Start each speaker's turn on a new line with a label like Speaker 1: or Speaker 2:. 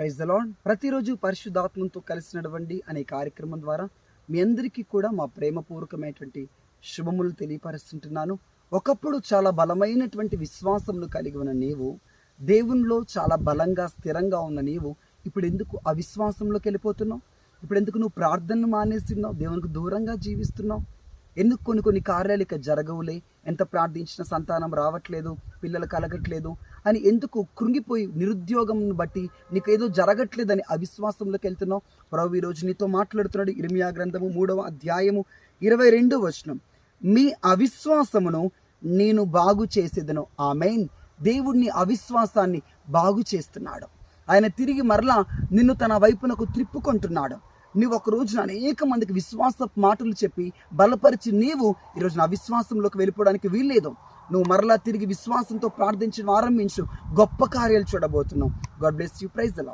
Speaker 1: Praise the lord. ప్రతిరోజు పరిశుద్ధాత్మతో కలిసినటువంటి అనే కార్యక్రమం ద్వారా మీ అందరికీ కూడా మా ప్రేమపూర్వకమైనటువంటి శుభములు తెలియపరుస్తుంటున్నాను. ఒకప్పుడు చాలా బలమైనటువంటి విశ్వాసమును కలిగి ఉన్న నీవు, దేవునిలో చాలా బలంగా స్థిరంగా ఉన్న నీవు ఇప్పుడు ఎందుకు అవిశ్వాసంలోకి వెళ్ళిపోతున్నావు? ఇప్పుడు ఎందుకు నువ్వు ప్రార్థనను మానేస్తున్నావు? దేవునికి దూరంగా జీవిస్తున్నావు? ఎందుకు కొన్ని కార్యాలు ఇక జరగవులే, ఎంత ప్రార్థించిన సంతానం రావట్లేదు, పిల్లలు కలగట్లేదు అని ఎందుకు కృంగిపోయి నిరుద్యోగం బట్టి నీకు ఏదో జరగట్లేదని అవిశ్వాసంలోకి వెళ్తున్నావు? ప్రభు ఈరోజు నీతో మాట్లాడుతున్నాడు. ఇర్మియా గ్రంథము 3వ అధ్యాయము 22వ వచనం, మీ అవిశ్వాసమును నేను బాగు చేసేదను. ఆమేన్. దేవుడిని అవిశ్వాసాన్ని బాగు చేస్తున్నాడు. ఆయన తిరిగి మరలా నిన్ను తన వైపునకు త్రిప్పుకుంటున్నాడు. నువ్వు ఒక రోజున అనేక మందికి విశ్వాస మాటలు చెప్పి బలపరిచి నీవు ఈరోజు అవిశ్వాసంలోకి వెళ్ళిపోవడానికి వీల్లేదు. నువ్వు మరలా తిరిగి విశ్వాసంతో ప్రార్థించడం ఆరంభించు, గొప్ప కార్యాలు చూడబోతున్నావు. God bless you. Praise the lord.